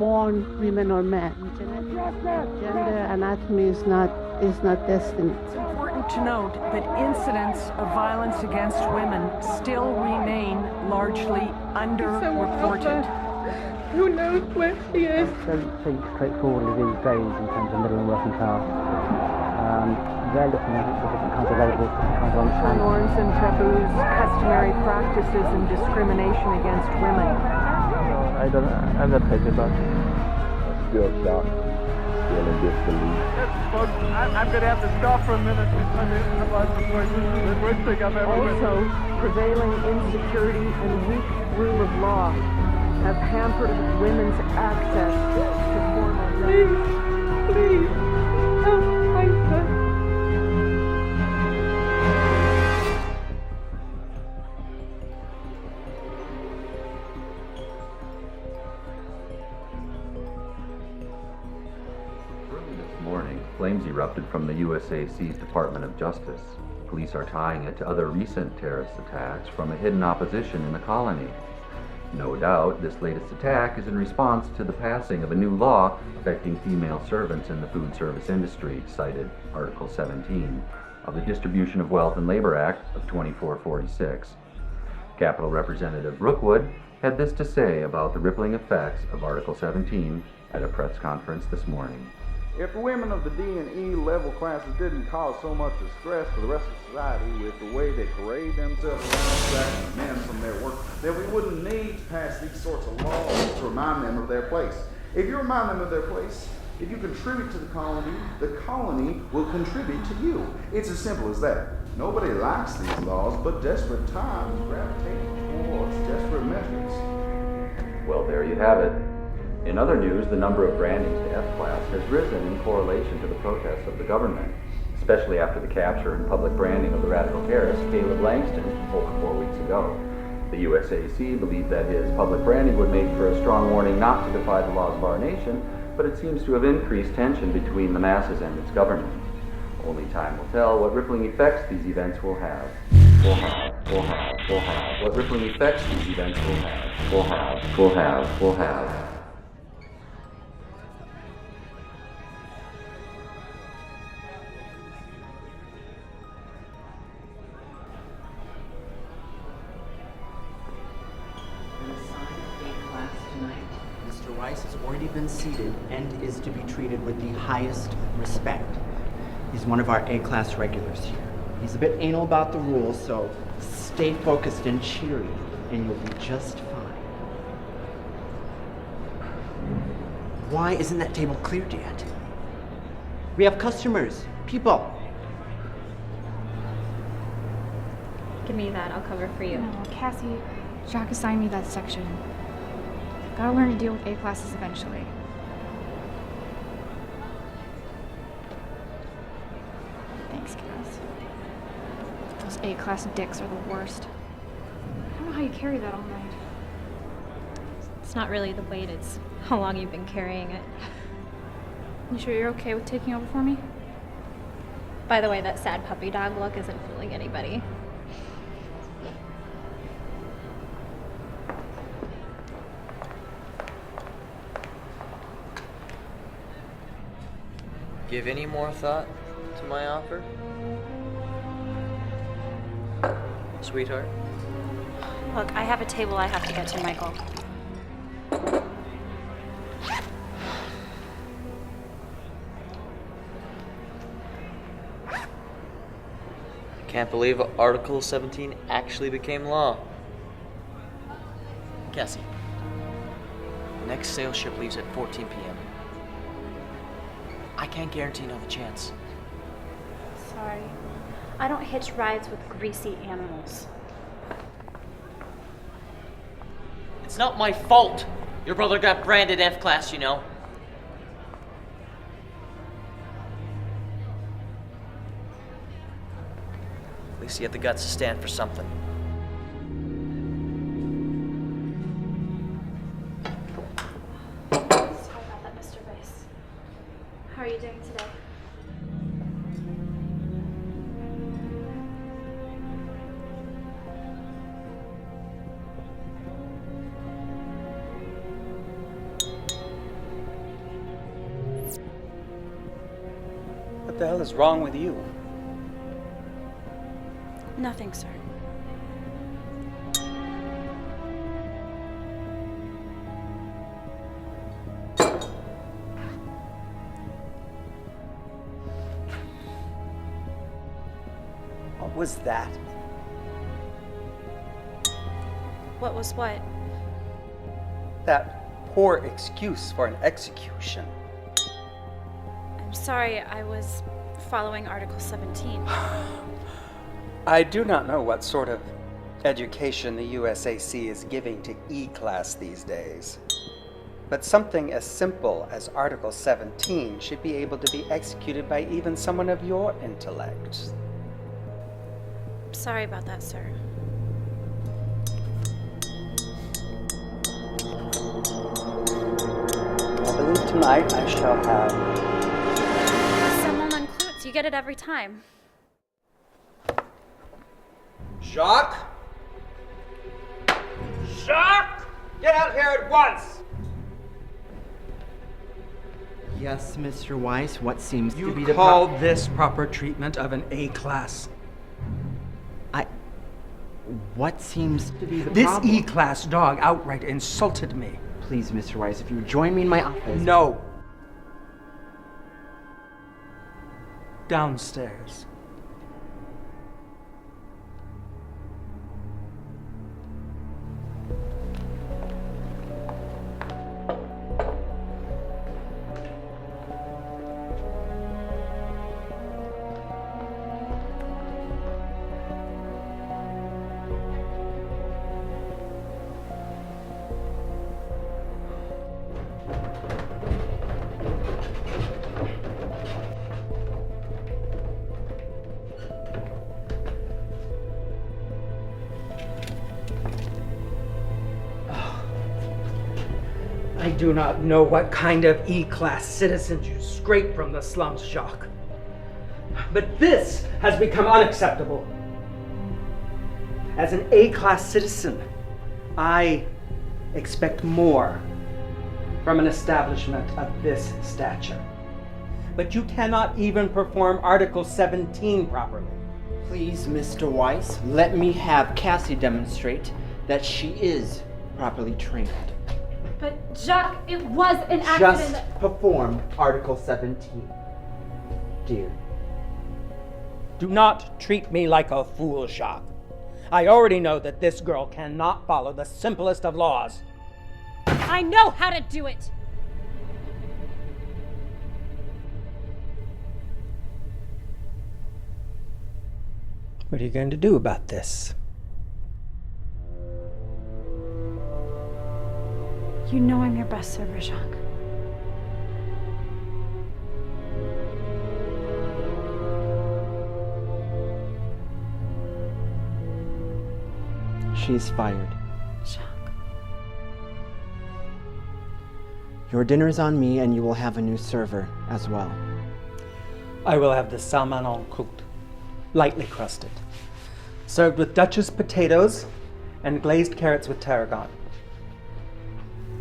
born women or men. Gender anatomy is not destined. It's important to note that incidents of violence against women still remain largely underreported. Who knows where she is? Don't think straightforwardly these days in terms of middle and working class. They're looking at different kinds of labels, different kinds of understanding. Norms and taboos, customary practices, and discrimination against women. I'm not crazy about it. Still shocked, still in disbelief. Folks, I'm going to have to stop for a minute. Otherwise, the worst thing I've ever Also, prevailing insecurity and weak rule of law have hampered women's access to formal rights. Please, help my son. Early this morning, flames erupted from the USAC's Department of Justice. Police are tying it to other recent terrorist attacks from a hidden opposition in the colony. No doubt, this latest attack is in response to the passing of a new law affecting female servants in the food service industry, cited Article 17 of the Distribution of Wealth and Labor Act of 2446. Capitol Representative Rookwood had this to say about the rippling effects of Article 17 at a press conference this morning. If women of the D and E level classes didn't cause so much distress for the rest of society with the way they parade themselves around distracting men from their work, then we wouldn't need to pass these sorts of laws to remind them of their place. If you remind them of their place, if you contribute to the colony will contribute to you. It's as simple as that. Nobody likes these laws, but desperate times gravitate towards desperate measures. Well, there you have it. In other news, the number of brandings to F-class has risen in correlation to the protests of the government, especially after the capture and public branding of the radical terrorist Caleb Langston over 4 weeks ago. The USAC believed that his public branding would make for a strong warning not to defy the laws of our nation, but it seems to have increased tension between the masses and its government. Only time will tell what rippling effects these events will have. What rippling effects these events will have. Has already been seated and is to be treated with the highest respect. He's one of our A-class regulars here. He's a bit anal about the rules, so stay focused and cheery, and you'll be just fine. Why isn't that table cleared yet? We have customers, people. Give me that, I'll cover for you. No, Cassie, Jack assigned me that section. Gotta learn to deal with A classes eventually. Thanks, Cass. Those A class dicks are the worst. I don't know how you carry that all night. It's not really the weight, it's how long you've been carrying it. You sure you're okay with taking over for me? By the way, that sad puppy dog look isn't fooling anybody. Give any more thought to my offer? Sweetheart? Look, I have a table I have to get to, Michael. I can't believe Article 17 actually became law. Cassie, the next sales ship leaves at 14 p.m. I can't guarantee another chance. Sorry. I don't hitch rides with greasy animals. It's not my fault your brother got branded F-class, you know. At least he had the guts to stand for something. Sorry about that, Mr. Rice. How are you doing today? What the hell is wrong with you? Nothing, sir. What was that? What was what? That poor excuse for an execution. I'm sorry, I was following Article 17. I do not know what sort of education the USAC is giving to E-Class these days. But something as simple as Article 17 should be able to be executed by even someone of your intellect. Sorry about that, sir. I believe tonight I shall have... Someone includes. You get it every time. Jacques? Jacques! Get out here at once! Yes, Mr. Weiss, what seems to be You the call this proper treatment of an A-class? What seems to be the This problem? E-class dog outright insulted me. Please, Mr. Weiss, if you would join me in my office. No. Downstairs. I do not know what kind of E-class citizens you scrape from the slums, Jacques. But this has become unacceptable. As an A-class citizen, I expect more from an establishment of this stature. But you cannot even perform Article 17 properly. Please, Mr. Weiss, let me have Cassie demonstrate that she is properly trained. But, Jacques, it was an accident. Just perform Article 17, dear. Do not treat me like a fool, Jacques. I already know that this girl cannot follow the simplest of laws. I know how to do it! What are you going to do about this? You know I'm your best server, Jacques. She's fired. Jacques. Your dinner's on me, and you will have a new server as well. I will have the salmon cooked, lightly crusted, served with Duchess potatoes and glazed carrots with tarragon.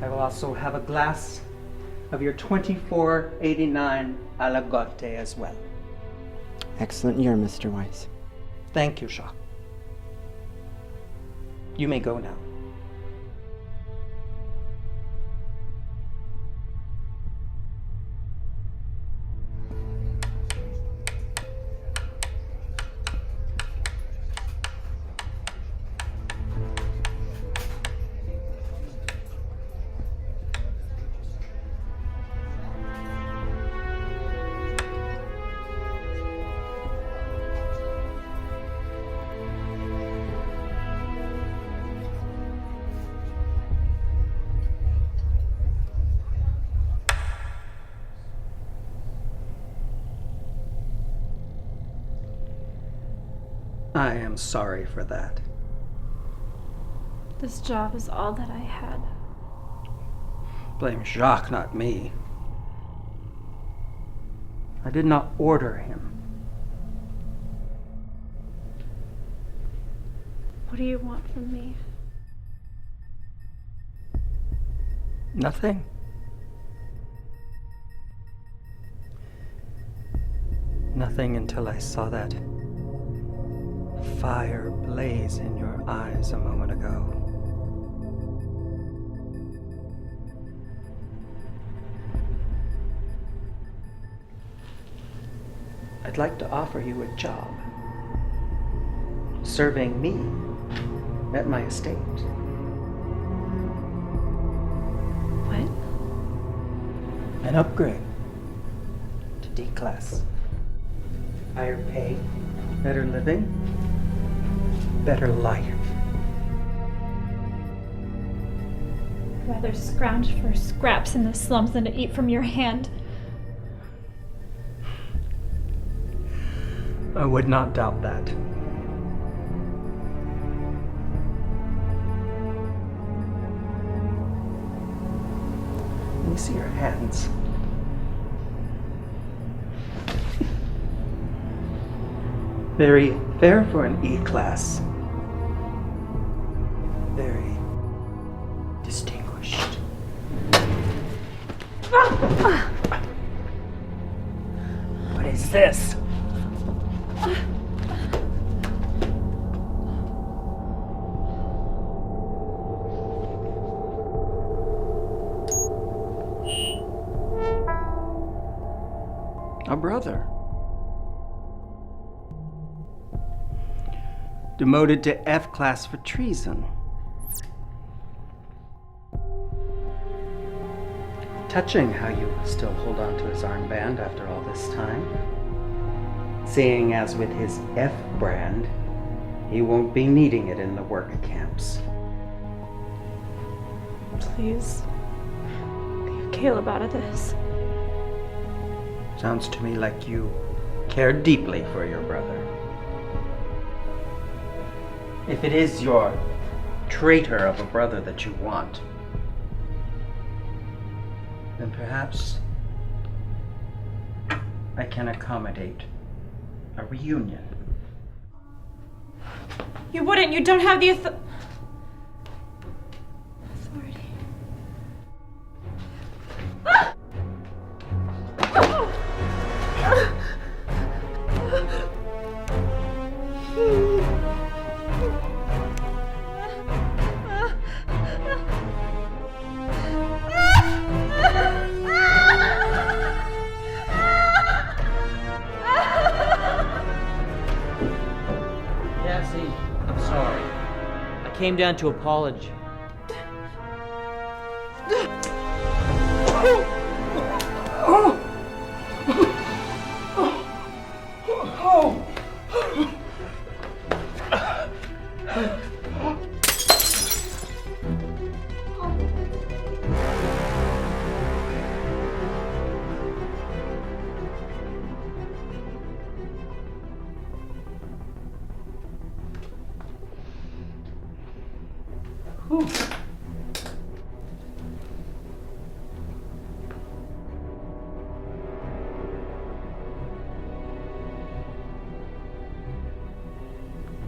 I will also have a glass of your 2489 à la Gotte as well. Excellent year, Mr. Weiss. Thank you, Jacques. You may go now. I am sorry for that. This job is all that I had. Blame Jacques, not me. I did not order him. What do you want from me? Nothing. Nothing until I saw that fire blaze in your eyes a moment ago. I'd like to offer you a job. Serving me at my estate. What? An upgrade to D-class. Higher pay, better living, better life. I'd rather scrounge for scraps in the slums than to eat from your hand. I would not doubt that. Let me see your hands. Very fair for an E-class. Very distinguished. What is this? A brother. Demoted to F-class for treason. Touching how you still hold on to his armband after all this time. Seeing as with his F brand, he won't be needing it in the work camps. Please, leave Caleb out of this. Sounds to me like you care deeply for your brother. If it is your traitor of a brother that you want, then perhaps I can accommodate a reunion. You wouldn't. You don't have the authority. Came down to apologize.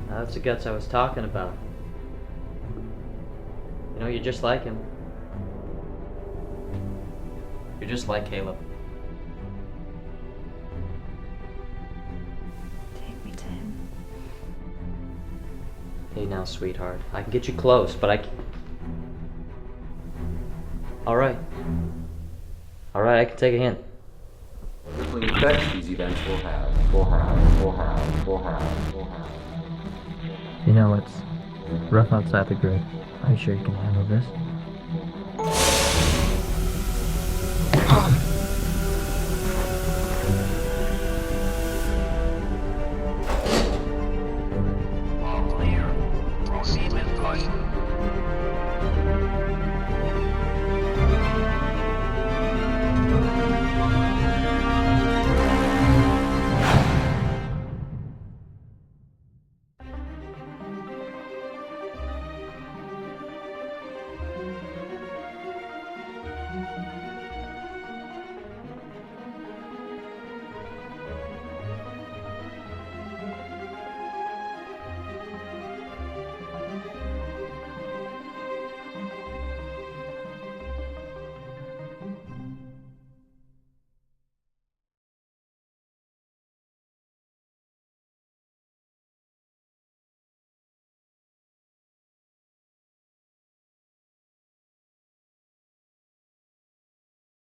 That's the guts I was talking about. You know, you're just like him. You're just like Caleb. Take me to him. Hey now, sweetheart. I can get you close, but I can't. Alright, I can take a hint. The effects these events will have. You know, it's rough outside the grid. Are you sure you can handle this?